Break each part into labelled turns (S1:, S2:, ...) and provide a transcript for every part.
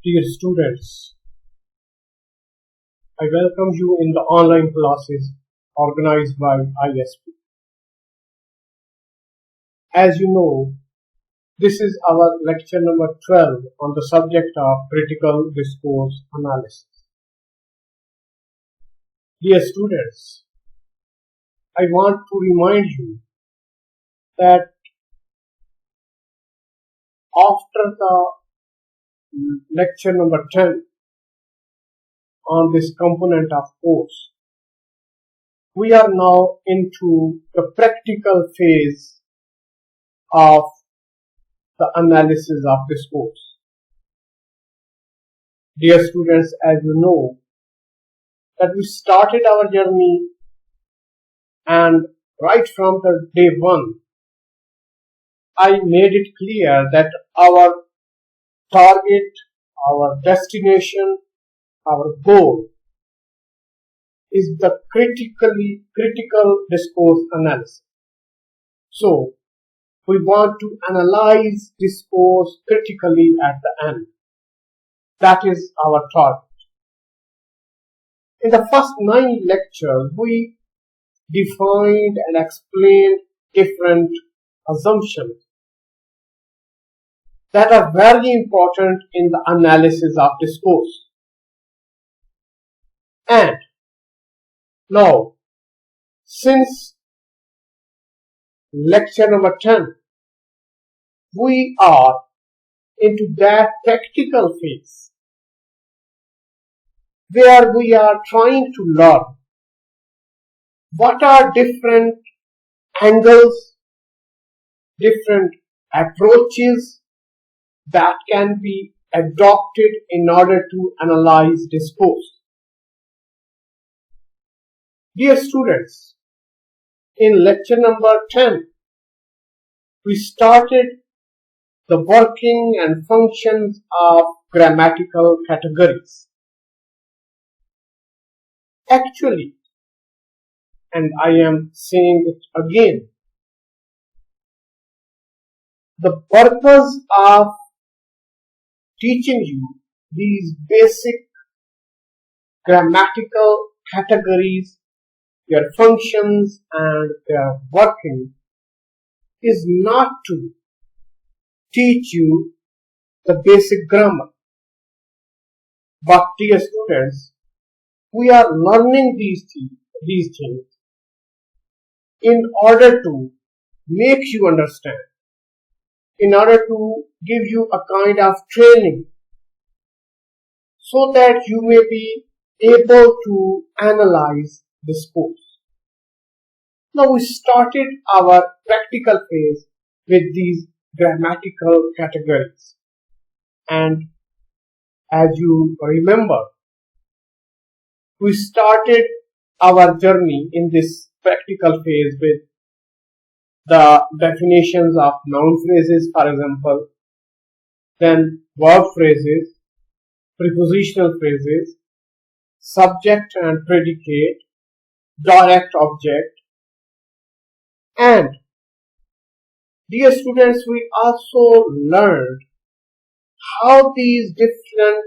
S1: Dear students, I welcome you in the online classes organized by ISP. As you know, this is our lecture number 12 on the subject of critical discourse analysis. Dear students, I want to remind you that after the lecture number 10 on this component of course, we are now into the practical phase of the analysis of discourse. Dear students, as you know, that we started our journey, and right from the day one, I made it clear that our target, our destination, our goal is the critical discourse analysis. So, we want to analyze discourse critically at the end. That is our target. In the first 9 lectures, we defined and explained different assumptions that are very important in the analysis of discourse. And now, since lecture number 10, we are into that practical phase where we are trying to learn what are different angles, different approaches that can be adopted in order to analyze discourse. Dear students, in lecture number 10, we started the working and functions of grammatical categories. Actually, and I am saying it again, the purpose of teaching you these basic grammatical categories, their functions and their working, is not to teach you the basic grammar. But dear students, we are learning these things in order to make you understand, in order to give you a kind of training so that you may be able to analyze discourse. Now we started our practical phase with these grammatical categories, and as you remember, we started our journey in this practical phase with the definitions of noun phrases, for example, then verb phrases, prepositional phrases, subject and predicate, direct object, and dear students, we also learned how these different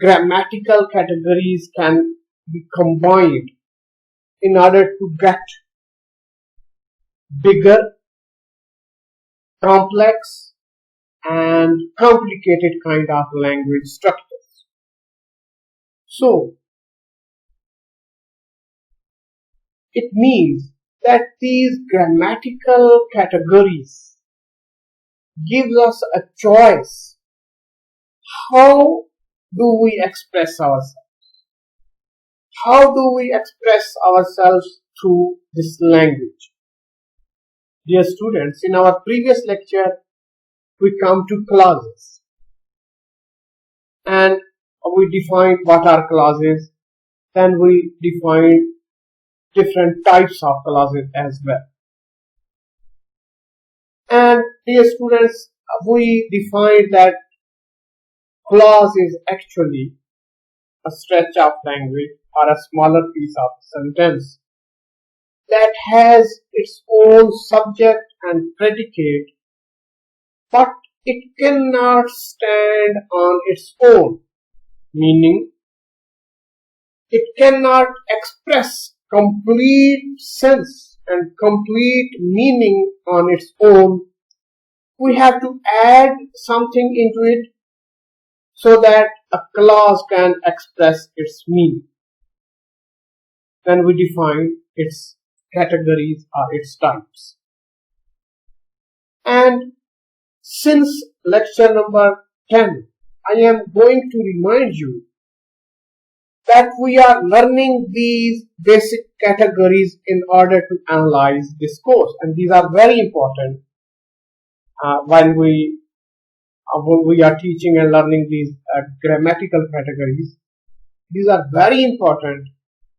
S1: grammatical categories can be combined in order to get bigger, complex and complicated kind of language structures. So, it means that these grammatical categories gives us a choice. How do we express ourselves? How do we express ourselves through this language? Dear students, in our previous lecture, we come to clauses. And we defined what are clauses. Then we defined different types of clauses as well. And dear students, we defined that clause is actually a stretch of language or a smaller piece of sentence that has its own subject and predicate, but it cannot stand on its own, meaning it cannot express complete sense and complete meaning on its own. We have to add something into it so that a clause can express its meaning. Then we define its categories or its types. And since lecture number 10, I am going to remind you that we are learning these basic categories in order to analyze discourse, and these are very important when we are teaching and learning these grammatical categories. These are very important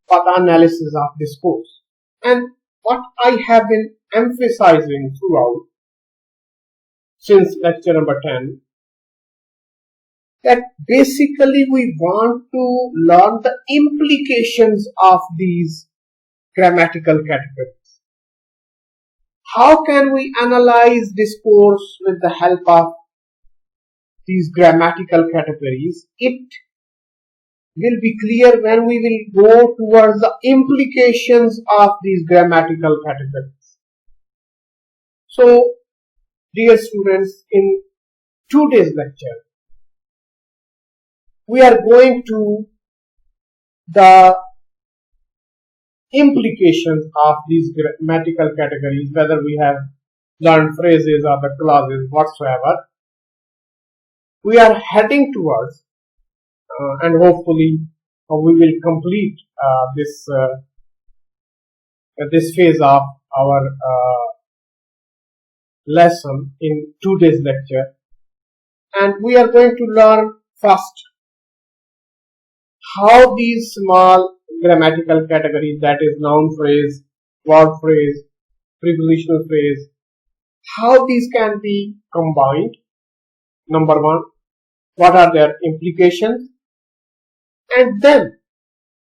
S1: for the analysis of discourse. And what I have been emphasizing throughout since lecture number 10, that basically we want to learn the implications of these grammatical categories. How can we analyze discourse with the help of these grammatical categories? It will be clear when we will go towards the implications of these grammatical categories. So, dear students, in today's lecture, we are going to the implications of these grammatical categories, whether we have learned phrases or the clauses whatsoever. We are heading towards and hopefully we will complete this phase of our lesson in today's lecture, and we are going to learn first how these small grammatical categories, that is noun phrase, verb phrase, prepositional phrase, how these can be combined. Number one, what are their implications? And then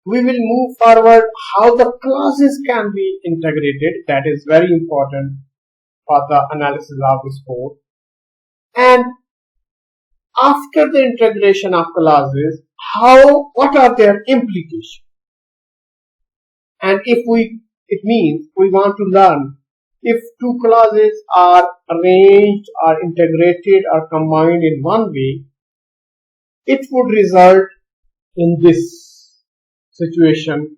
S1: we will move forward how the clauses can be integrated. That is very important for the analysis of discourse. And after the integration of clauses, what are their implications? And it means we want to learn if two clauses are arranged or integrated or combined in one way, it would result in this situation.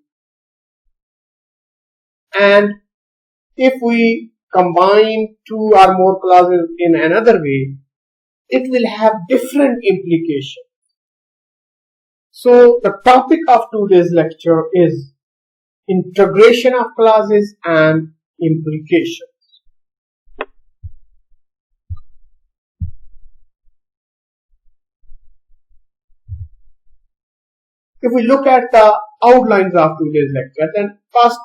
S1: And if we combine two or more clauses in another way, it will have different implications. So the topic of today's lecture is integration of clauses and implications. If we look at the outlines of today's lecture, then first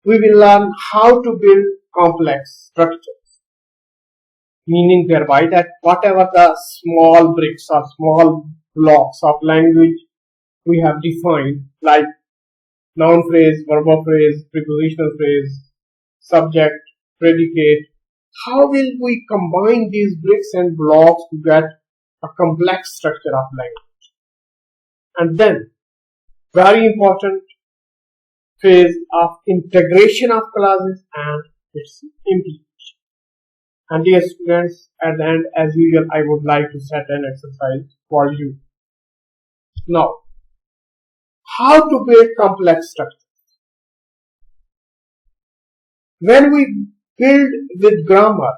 S1: we will learn how to build complex structures, meaning thereby that whatever the small bricks or small blocks of language we have defined, like noun phrase, verbal phrase, prepositional phrase, subject, predicate, how will we combine these bricks and blocks to get a complex structure of language? And then, very important phase of integration of clauses and its implication. And dear students, at the end, as usual, I would like to set an exercise for you. Now, how to build complex structures? When we build with grammar,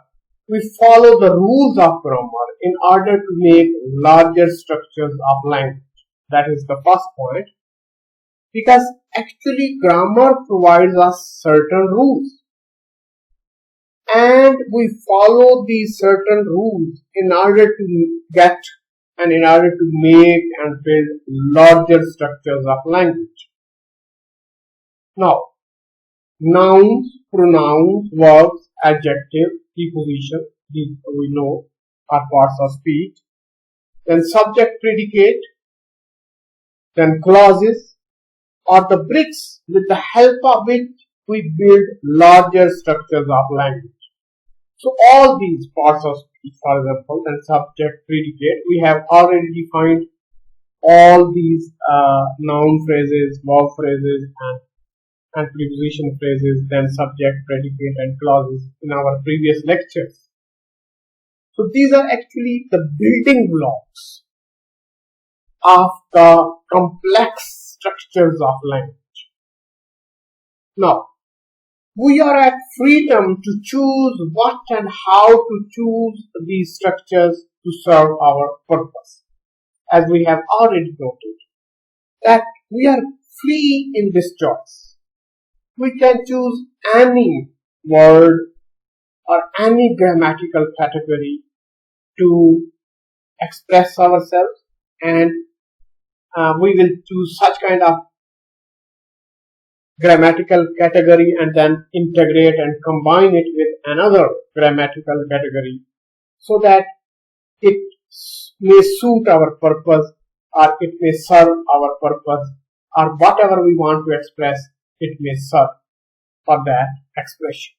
S1: we follow the rules of grammar in order to make larger structures of language. That is the first point. Because actually grammar provides us certain rules, and we follow these certain rules in order to get and in order to make and build larger structures of language. Now, nouns, pronouns, verbs, adjective, preposition, these we know are parts of speech. Then subject, predicate, then clauses, or the bricks with the help of which we build larger structures of language. So all these parts of speech for example, then subject, predicate. We have already defined all these noun phrases, verb phrases, and preposition phrases, then subject, predicate, and clauses in our previous lectures. So these are actually the building blocks of the complex structures of language. Now, we are at freedom to choose what and how to choose these structures to serve our purpose. As we have already noted, that we are free in this choice. We can choose any word or any grammatical category to express ourselves, and we will choose such kind of grammatical category and then integrate and combine it with another grammatical category so that it may suit our purpose, or it may serve our purpose, or whatever we want to express, it may serve for that expression.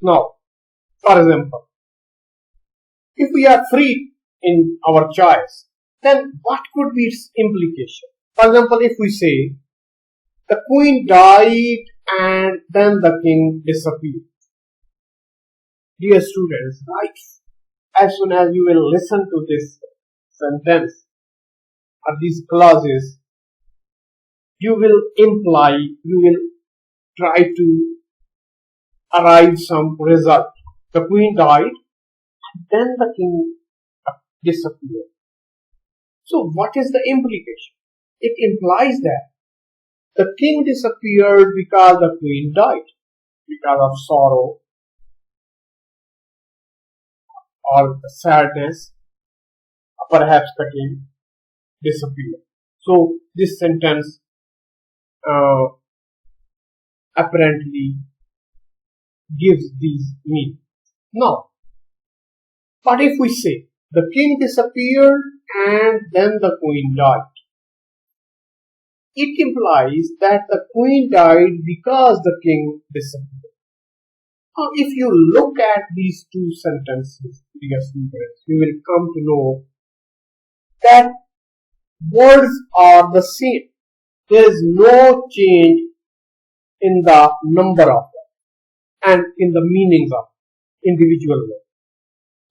S1: Now, for example, if we are free in our choice, then what could be its implication? For example, if we say, the queen died and then the king disappeared. Dear students, right, as soon as you will listen to this sentence or these clauses, you will try to arrive some result. The queen died and then the king disappeared. So what is the implication? It implies that the king disappeared because the queen died, because of sorrow or sadness, perhaps the king disappeared. So this sentence apparently gives these meanings. Now, but if we say the king disappeared and then the queen died, it implies that the queen died because the king disappeared. Now, if you look at these two sentences, dear students, you will come to know that words are the same. There is no change in the number of them and in the meanings of individual words.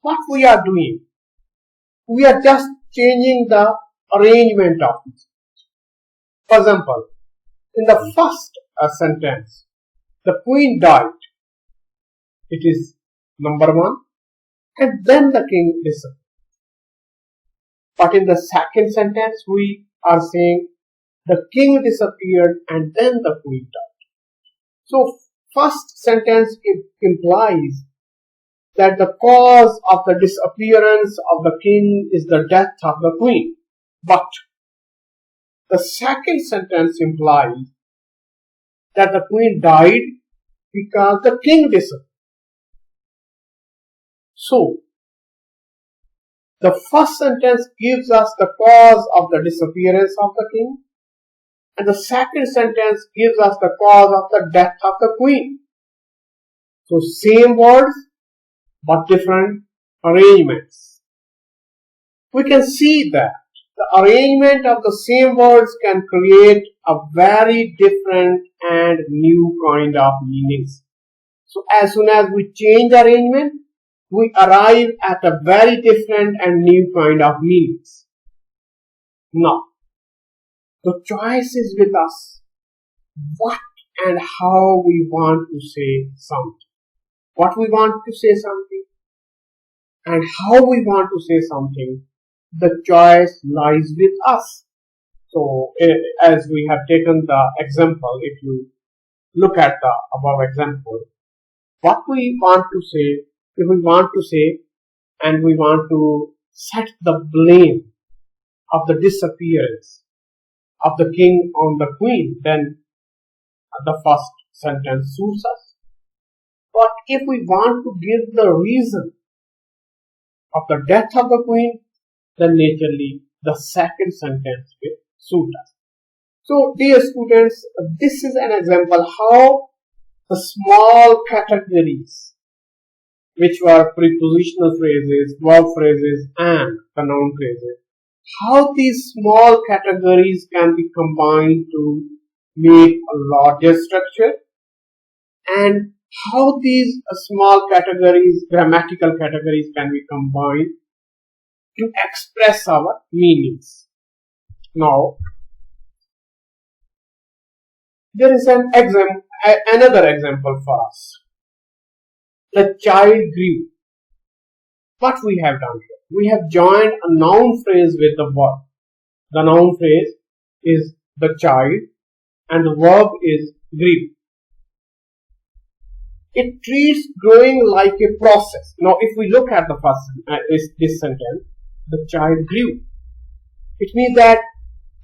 S1: What we are doing, we are just changing the arrangement of it. For example, in the first sentence, the queen died. It is number one, and then the king disappeared. But in the second sentence, we are saying the king disappeared and then the queen died. So, first sentence implies that the cause of the disappearance of the king is the death of the queen. But the second sentence implies that the queen died because the king disappeared. So, the first sentence gives us the cause of the disappearance of the king, and the second sentence gives us the cause of the death of the queen. So, same words but different arrangements. We can see that the arrangement of the same words can create a very different and new kind of meanings. So, as soon as we change the arrangement, we arrive at a very different and new kind of meanings. Now, the choice is with us. What and how we want to say something. What we want to say something and how we want to say something, the choice lies with us. So, as we have taken the example, if you look at the above example, what we want to say, if we want to say and we want to set the blame of the disappearance of the king on the queen, then the first sentence suits us. But if we want to give the reason of the death of the queen, then naturally the second sentence will suit us. So, dear students, this is an example how the small categories which were prepositional phrases, verb phrases, and the noun phrases. How these small categories can be combined to make a larger structure, and how these small categories, grammatical categories, can be combined to express our meanings. Now, there is another example for us. The child grew. What we have done here? We have joined a noun phrase with the verb. The noun phrase is the child and the verb is grew. It treats growing like a process. Now, if we look at the first this sentence, the child grew. It means that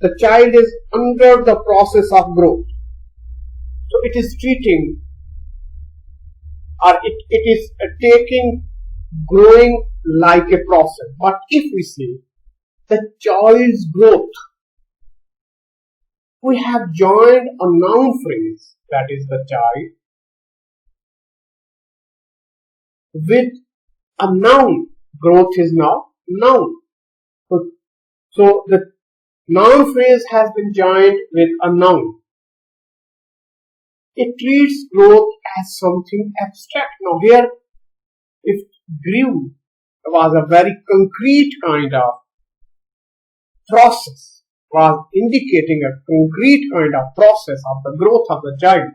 S1: the child is under the process of growth. So it is treating, or it is taking growing like a process. But if we say the child's growth, we have joined a noun phrase, that is the child, with a noun. Growth is now noun. So the noun phrase has been joined with a noun. It treats growth as something abstract. Now here, if grew was a very concrete kind of process, was indicating a concrete kind of process of the growth of the child.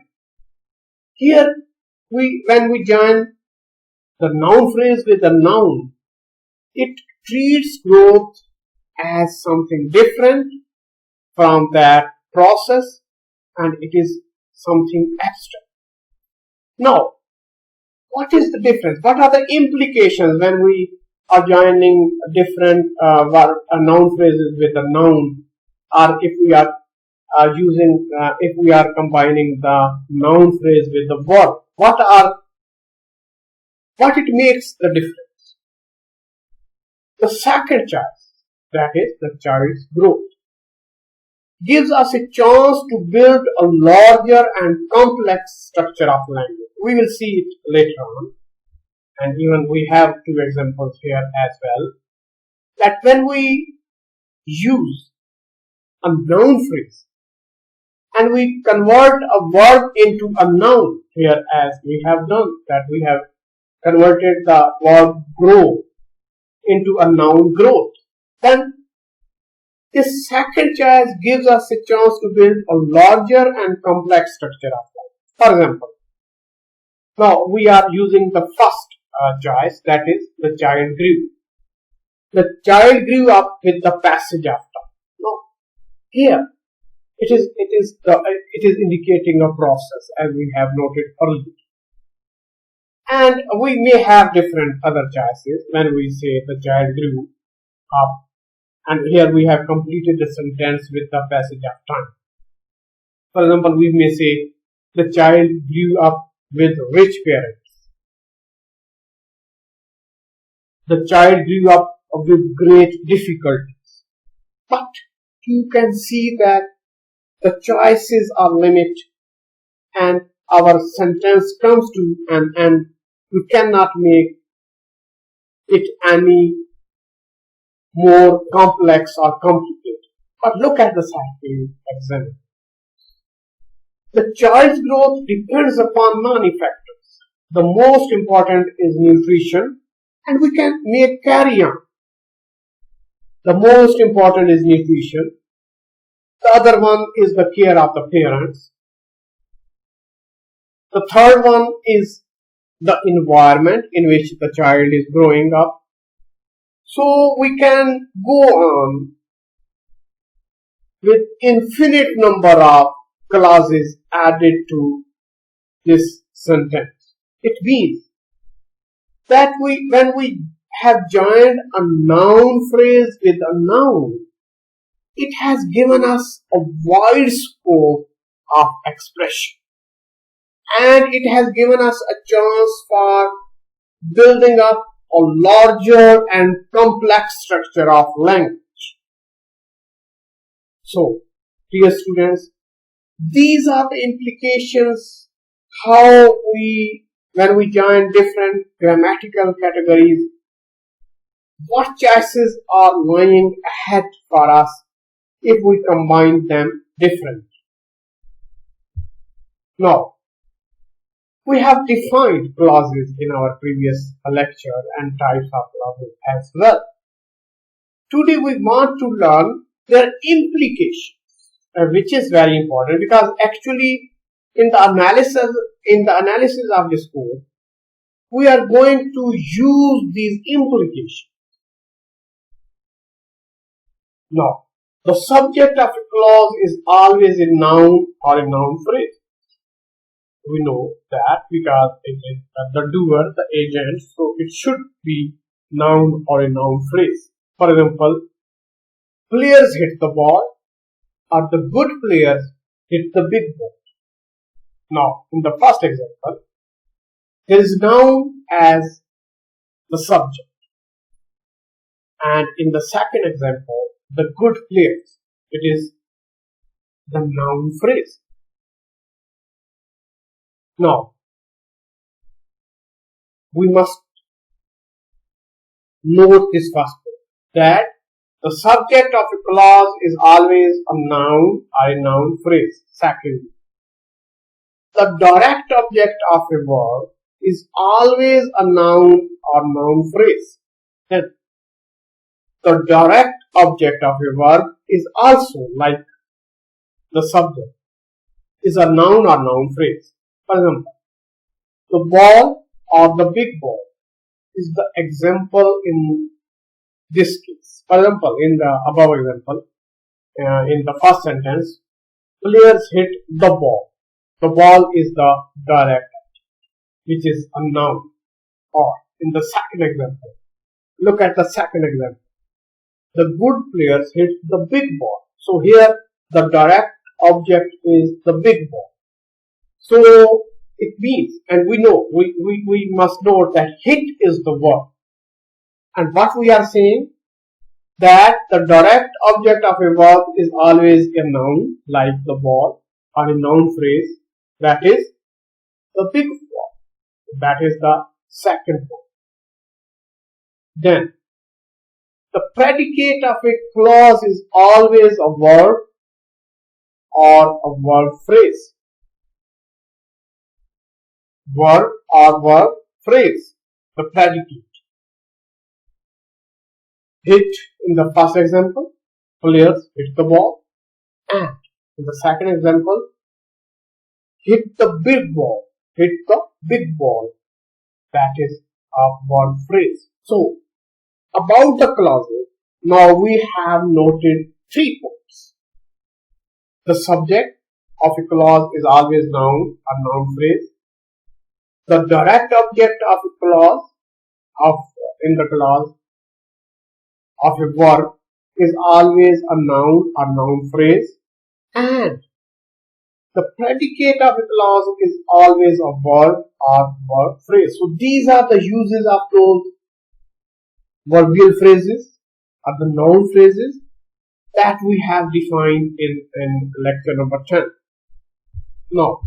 S1: Here, when we join the noun phrase with the noun, it treats growth as something different from that process, and it is something abstract. Now, what is the difference? What are the implications when we are joining different noun phrases with a noun, or if we are if we are combining the noun phrase with the verb? What it makes the difference? The second choice, that is the child's growth, gives us a chance to build a larger and complex structure of language. We will see it later on, and even we have two examples here as well, that when we use a noun phrase and we convert a verb into a noun, here as we have done, that we have converted the verb grow into a noun growth, then this second choice gives us a chance to build a larger and complex structure of language. For example, now we are using the first choice, that is the child grew. The child grew up with the passage of time. Now, here it is indicating a process, as we have noted earlier. And we may have different other choices when we say the child grew up. And here we have completed the sentence with the passage of time. For example, we may say the child grew up with rich parents. The child grew up with great difficulties. But you can see that the choices are limited and our sentence comes to an end. We cannot make it any more complex or complicated. But look at the second example. The child's growth depends upon many factors. The most important is nutrition, and we can make carry on. The most important is nutrition. The other one is the care of the parents. The third one is the environment in which the child is growing up. So we can go on with infinite number of clauses added to this sentence. It means that when we have joined a noun phrase with a noun, it has given us a wide scope of expression, and it has given us a chance for building up a larger and complex structure of language. So, dear students, these are the implications how we when we join different grammatical categories, what choices are lying ahead for us if we combine them differently? Now, we have defined clauses in our previous lecture and types of clauses as well. Today we want to learn their implications, which is very important because actually in the analysis of discourse, we are going to use these implications. Now, the subject of a clause is always a noun or a noun phrase. We know that because it is the doer, the agent, so it should be noun or a noun phrase. For example, players hit the ball, or the good players hit the big ball. Now, in the first example, there is noun as the subject, and in the second example, the good players, it is the noun phrase. Now, we must note this first point, that the subject of a clause is always a noun or a noun phrase. Secondly, the direct object of a verb is always a noun or noun phrase. Then, the direct object of a verb is also, like the subject, is a noun or noun phrase. For example, the ball or the big ball is the example in this case. For example, in the above example, in the first sentence, players hit the ball. The ball is the direct object, which is a noun. Or in the second example, look at the second example. The good players hit the big ball. So here the direct object is the big ball. So it means, and we know, we must note that hit is the verb. And what we are saying, that the direct object of a verb is always a noun, like the ball, or a noun phrase, that is the big ball. That is the second one. Then, the predicate of a clause is always a verb or a verb phrase. Verb or verb phrase, the predicate. Hit in the first example, players hit the ball, and in the second example, hit the big ball, hit the big ball. That is a verb phrase. So, about the clauses, now we have noted 3 points. The subject of a clause is always noun or noun phrase. The direct object of a clause in the clause of a verb is always a noun or noun phrase, and the predicate of a clause is always a verb or verb phrase. So these are the uses of those verbal phrases or the noun phrases that we have defined in lecture number 10. Now,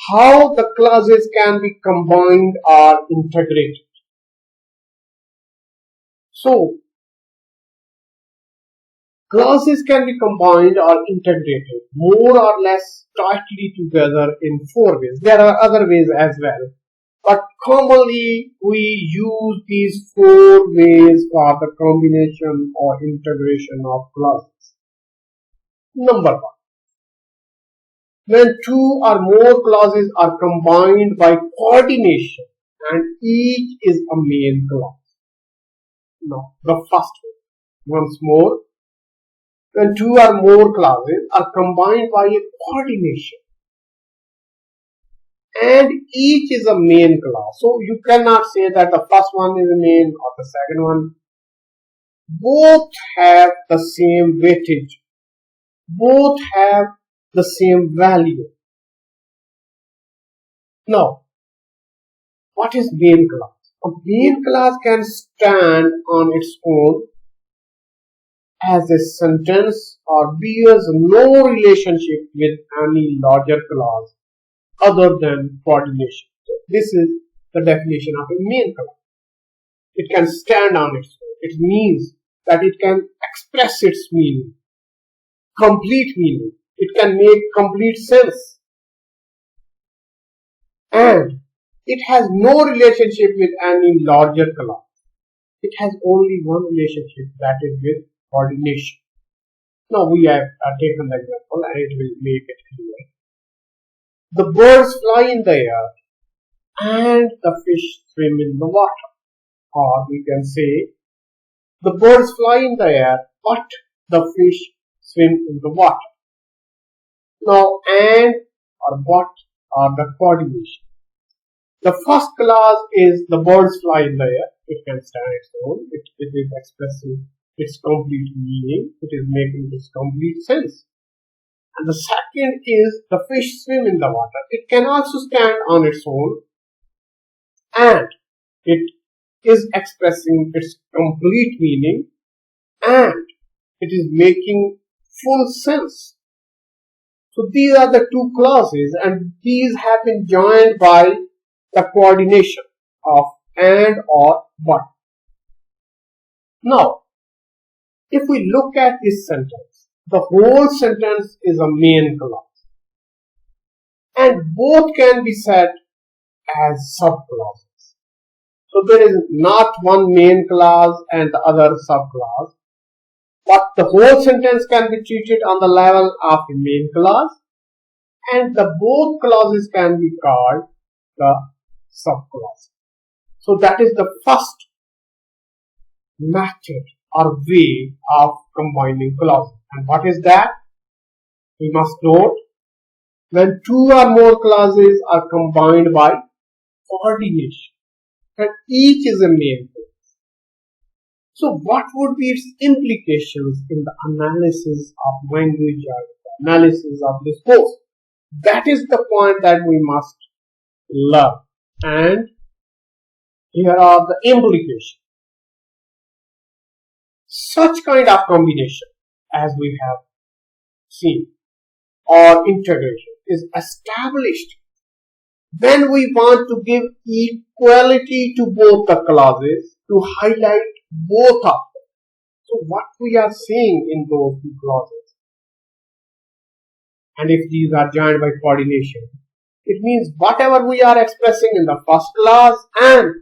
S1: how the clauses can be combined or integrated. So, clauses can be combined or integrated more or less tightly together in 4 ways. There are other ways as well, but commonly we use these 4 ways for the combination or integration of clauses. Number 1. When 2 or more clauses are combined by coordination and each is a main clause. Now, the first one, once more, when 2 or more clauses are combined by a coordination and each is a main clause. So, you cannot say that the first one is a main or the second one. Both have the same weightage. Both have the same value. Now, what is main clause? A main clause can stand on its own as a sentence or bears no relationship with any larger clause other than coordination. So this is the definition of a main clause. It can stand on its own. It means that it can express its meaning, complete meaning. It can make complete sense. And it has no relationship with any larger clause. It has only one relationship, that is with coordination. Now we have taken the example and it will make it clear. The birds fly in the air and the fish swim in the water. Or we can say, the birds fly in the air but the fish swim in the water. Now and or but are the coordination. The first clause is the birds fly in the air. It can stand its own. It is expressing its complete meaning. It is making its complete sense. And the second is the fish swim in the water. It can also stand on its own and it is expressing its complete meaning and it is making full sense. So these are the two clauses and these have been joined by the coordination of and or but. Now, if we look at this sentence, the whole sentence is a main clause and both can be said as subclauses. So there is not one main clause and the other subclause, but the whole sentence can be treated on the level of a main clause and the both clauses can be called the subclause. So that is the first method or way of combining clauses. And what is that? We must note, when two or more clauses are combined by coordination and each is a main clause. So what would be its implications in the analysis of language or the analysis of discourse? That is the point that we must learn. And here are the implications. Such kind of combination as we have seen or integration is established when we want to give equality to both the clauses to highlight both of them. So what we are seeing in those two clauses, and if these are joined by coordination, it means whatever we are expressing in the first clause and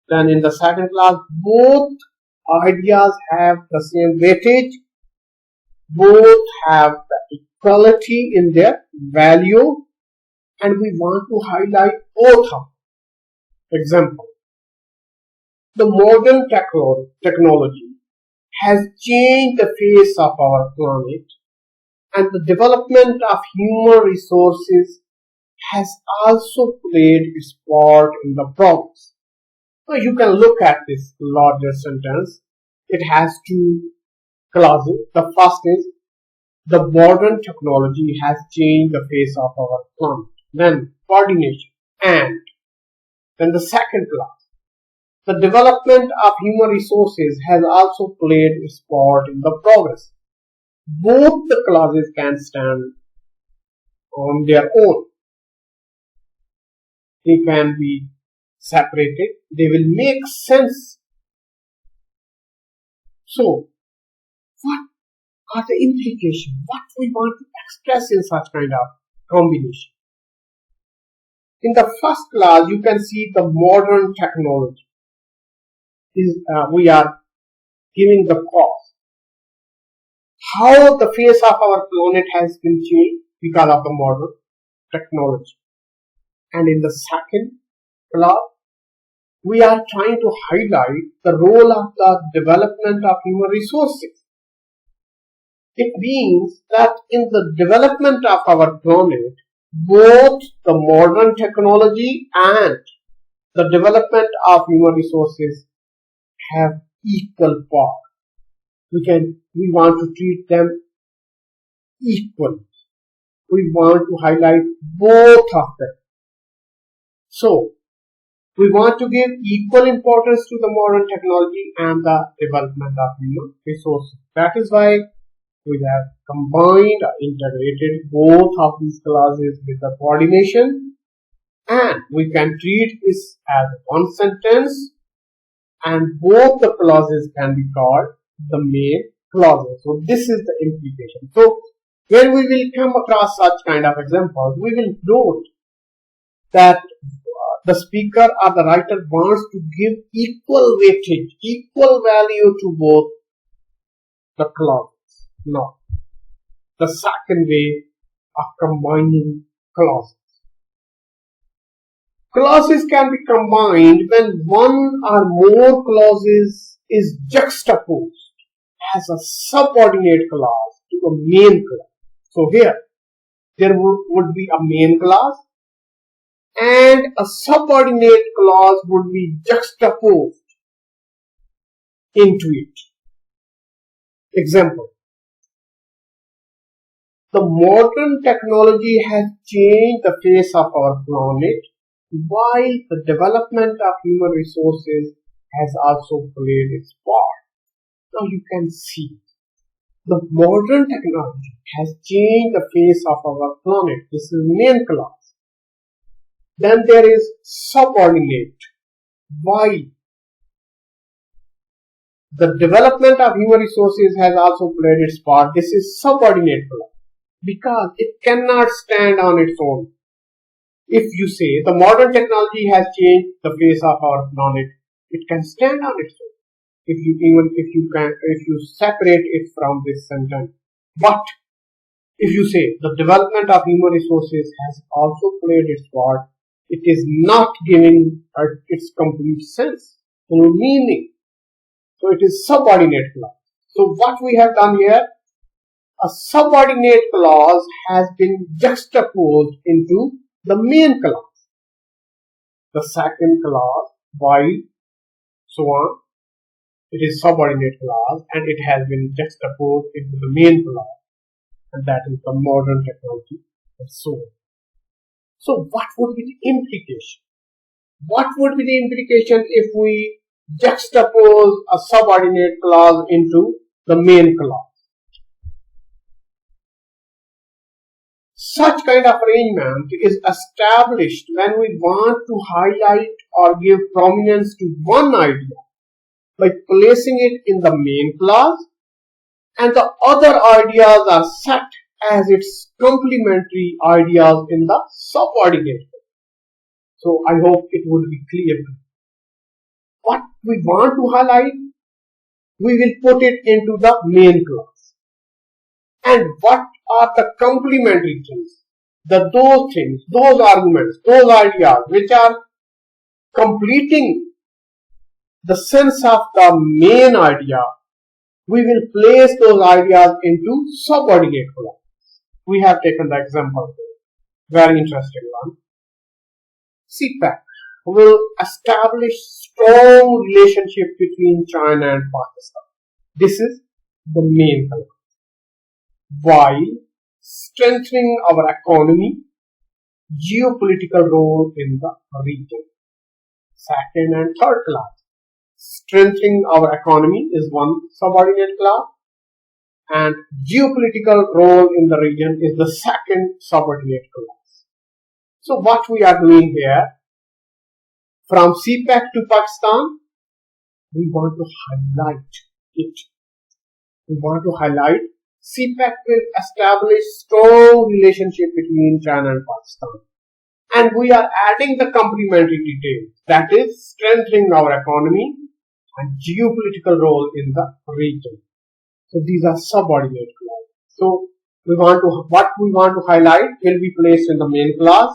S1: then in the second clause, both ideas have the same weightage, both have the equality in their value, and we want to highlight both of them. Example, the modern technology has changed the face of our planet and the development of human resources has also played its part in the progress. Now you can look at this larger sentence. It has two clauses. The first is, the modern technology has changed the face of our planet. Then coordination and. Then the second clause, the development of human resources has also played its part in the progress. Both the clauses can stand on their own. They can be separated. They will make sense. So, what are the implications? What we want to express in such kind of combination? In the first clause, you can see the modern technology. We are giving the cause. How the face of our planet has been changed because of the modern technology. And in the second clause, we are trying to highlight the role of the development of human resources. It means that in the development of our planet, both the modern technology and the development of human resources have equal power. We want to treat them equally. We want to highlight both of them. So, we want to give equal importance to the modern technology and the development of human resources. That is why We have combined or integrated both of these clauses with the coordination, and we can treat this as one sentence, and both the clauses can be called the main clauses. So this is the implication. So when we will come across such kind of examples, we will note that the speaker or the writer wants to give equal weightage, equal value to both the clauses. No. The second way of combining clauses. Clauses can be combined when one or more clauses is juxtaposed as a subordinate clause to a main clause. So here, there would be a main clause and a subordinate clause would be juxtaposed into it. Example. The modern technology has changed the face of our planet, while the development of human resources has also played its part. Now you can see the modern technology has changed the face of our planet. This is main clause. Then there is subordinate, while the development of human resources has also played its part. This is subordinate clause because it cannot stand on its own. If you say the modern technology has changed the face of our planet, it can stand on its own. If you separate it from this sentence. But if you say the development of human resources has also played its part, it is not giving its complete sense, full meaning. So it is subordinate clause. So what we have done here, a subordinate clause has been juxtaposed into the main clause. The second clause, while, so on, it is subordinate clause and it has been juxtaposed into the main clause, and that is the modern technology and so on. So what would be the implication? What would be the implication if we juxtapose a subordinate clause into the main clause? Such kind of arrangement is established when we want to highlight or give prominence to one idea by placing it in the main clause, and the other ideas are set as its complementary ideas in the subordinate. So I hope it would be clear. What we want to highlight, we will put it into the main clause. And what are the complementary things? Those things, those arguments, those ideas which are completing the sense of the main idea, we will place those ideas into subordinate clauses. We have taken the example here. Very interesting one. CPEC will establish strong relationship between China and Pakistan. This is the main clause. While strengthening our economy, geopolitical role in the region. Second and third clause. Strengthening our economy is one subordinate clause, and geopolitical role in the region is the second subordinate clause. So what we are doing here, from CPEC to Pakistan, we want to highlight it. We want to highlight CPEC will establish strong relationship between China and Pakistan. And we are adding the complementary details, that is strengthening our economy and geopolitical role in the region. So these are subordinate clauses. So what we want to highlight will be placed in the main clause,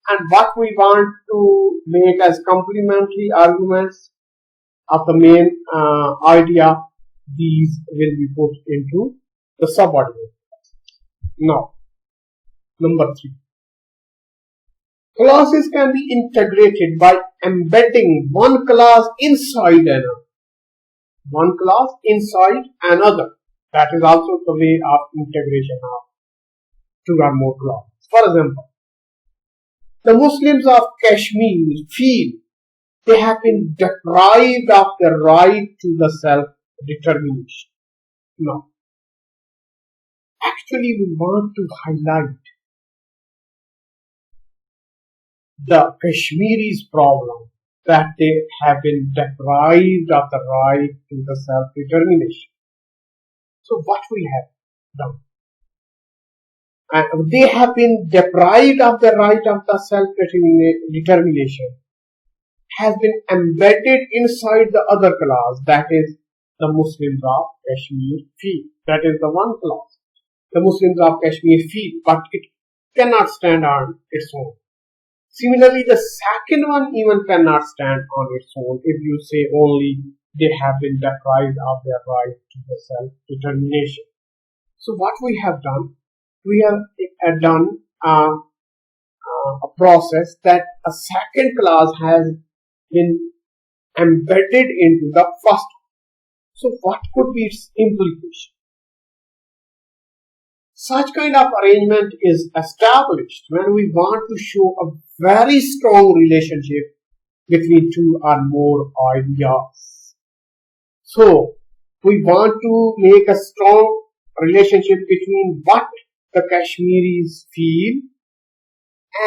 S1: and what we want to make as complementary arguments of the main idea, these will be put into the subordinate clause. Now, number 3. Clauses can be integrated by embedding one clause inside another. One clause inside another. That is also the way of integration of two or more clauses. For example, the Muslims of Kashmir feel they have been deprived of the right to the self-determination. No. Actually, we want to highlight the Kashmiris' problem that they have been deprived of the right to the self-determination. So what we have done? They have been deprived of the right of the self-determination has been embedded inside the other class, that is the Muslims of Kashmir feel. That is the one class. The Muslims of Kashmir feel, but it cannot stand on its own. Similarly, the second one even cannot stand on its own if you say only they have been deprived of their right to the self-determination. So what we have done, we have done a process that a second class has been embedded into the first. So what could be its implication? Such kind of arrangement is established when we want to show a very strong relationship between two or more ideas. So we want to make a strong relationship between what the Kashmiris feel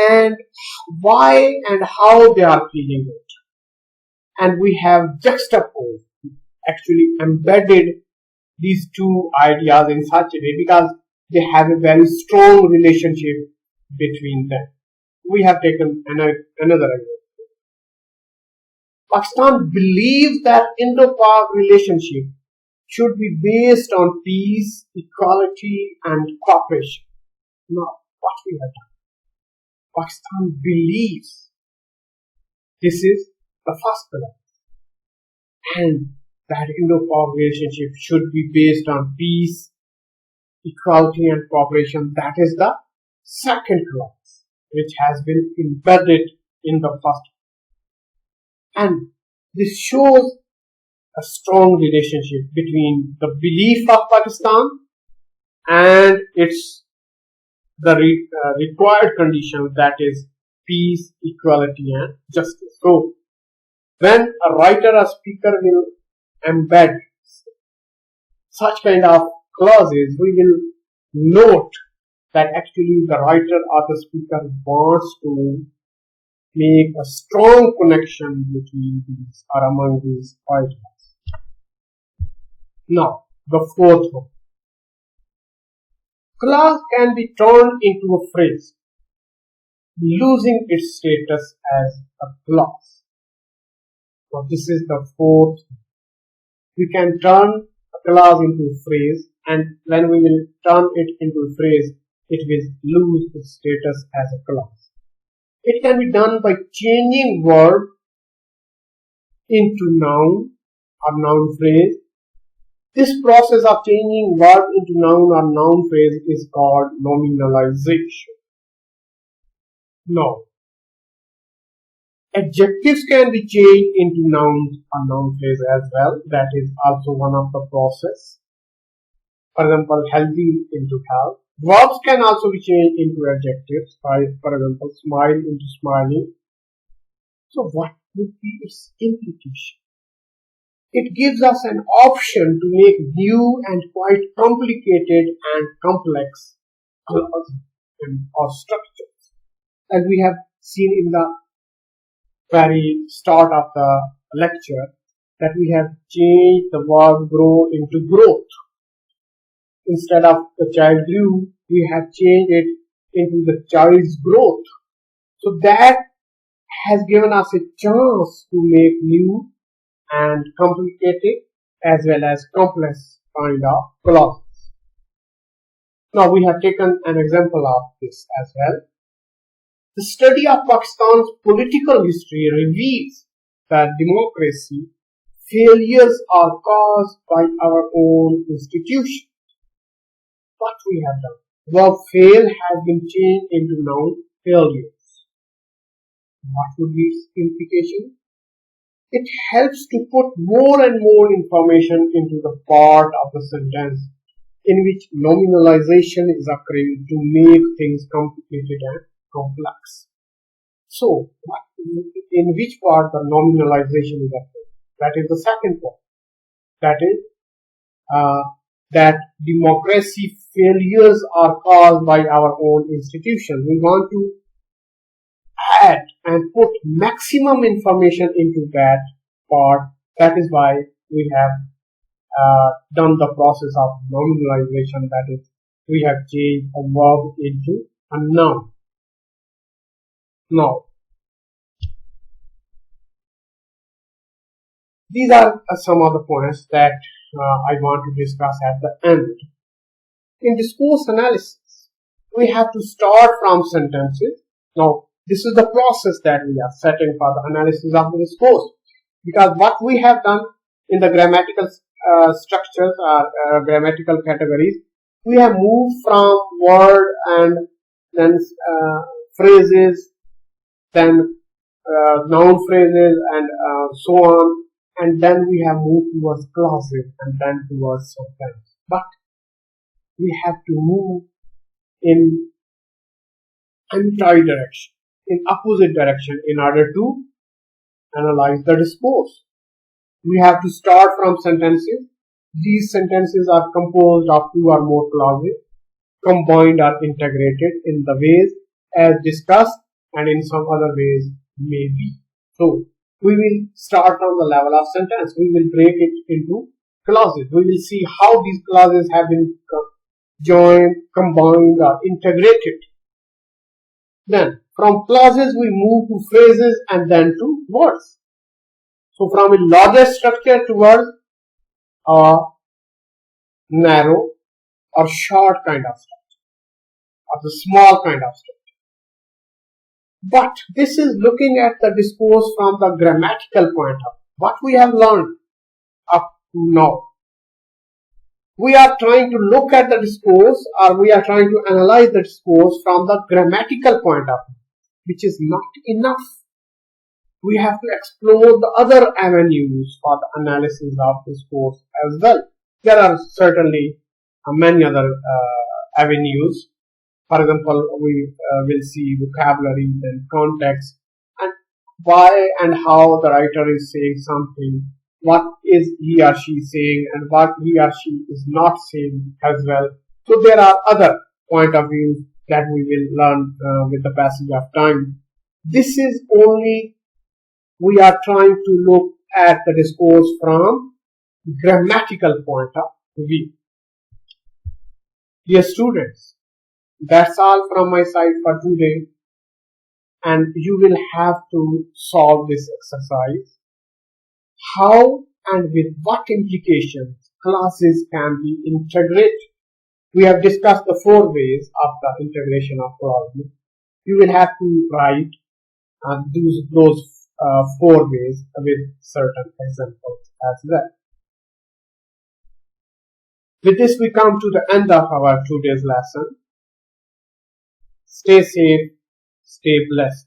S1: and why and how they are feeling it. And we have juxtaposed, actually embedded these two ideas in such a way because they have a very strong relationship between them. We have taken another example. Pakistan believes that Indo-Pak relationship should be based on peace, equality and cooperation. Now, what we have done? Pakistan believes this is the first pillar, and that Indo-Pak relationship should be based on peace, equality and cooperation. That is the second clause, which has been embedded in the first. And this shows a strong relationship between the belief of Pakistan and its required condition, that is peace, equality and justice. So when a writer or speaker will embed such kind of clauses, we will note that actually the writer or the speaker wants to make a strong connection between these or among these ideas. Now, the fourth one. Clause can be turned into a phrase, losing its status as a clause. So this is the fourth. We can turn a clause into a phrase, and when we will turn it into a phrase, it will lose its status as a clause. It can be done by changing verb into noun or noun phrase. This process of changing verb into noun or noun phrase is called nominalization. Now, adjectives can be changed into nouns or noun phrase as well. That is also one of the process. For example, healthy into health. Verbs can also be changed into adjectives. For example, smile into smiling. So what would be its implication? It gives us an option to make new and quite complicated and complex clauses or structures. As we have seen in the very start of the lecture, that we have changed the verb grow into growth. Instead of the child grew, we have changed it into the child's growth. So that has given us a chance to make new and complicated as well as complex kind of clauses. Now we have taken an example of this as well. The study of Pakistan's political history reveals that democracy failures are caused by our own institutions. What we have done? Verb fail has been changed into noun failures. What would be its implication? It helps to put more and more information into the part of the sentence in which nominalization is occurring to make things complicated and complex. So, in which part the nominalization is occurring? That is the second part. That is that democracy failures are caused by our own institution. We want to add and put maximum information into that part. That is why we have done the process of nominalization. That is, we have changed a verb into a noun. Now, these are some of the points that I want to discuss at the end. In discourse analysis, we have to start from sentences. Now, this is the process that we are setting for the analysis of the discourse, because what we have done in the grammatical structures or grammatical categories, we have moved from word and then phrases, then noun phrases, and so on, and then we have moved towards clauses and then towards sentences. But we have to move in anti-direction, in opposite direction, in order to analyze the discourse. We have to start from sentences. These sentences are composed of two or more clauses, combined or integrated in the ways as discussed, and in some other ways may be. So, we will start on the level of sentence. We will break it into clauses. We will see how these clauses have been joined, combined, or integrated. Then, from clauses we move to phrases and then to words. So, from a larger structure towards a narrow or short kind of structure, or the small kind of structure. But this is looking at the discourse from the grammatical point of view. What we have learned up to now. We are trying to look at the discourse, or we are trying to analyze the discourse from the grammatical point of view, which is not enough. We have to explore the other avenues for the analysis of discourse as well. There are certainly many other avenues. For example, we will see vocabulary, then context, and why and how the writer is saying something, what is he or she saying, and what he or she is not saying as well. So there are other point of views that we will learn with the passage of time. This is only, we are trying to look at the discourse from grammatical point of view. Dear students, that's all from my side for today, and you will have to solve this exercise. How and with what implications clauses can be integrated? We have discussed the 4 ways of the integration of clauses. You will have to write those 4 ways with certain examples as well. With this, we come to the end of our today's lesson. Stay safe, stay blessed.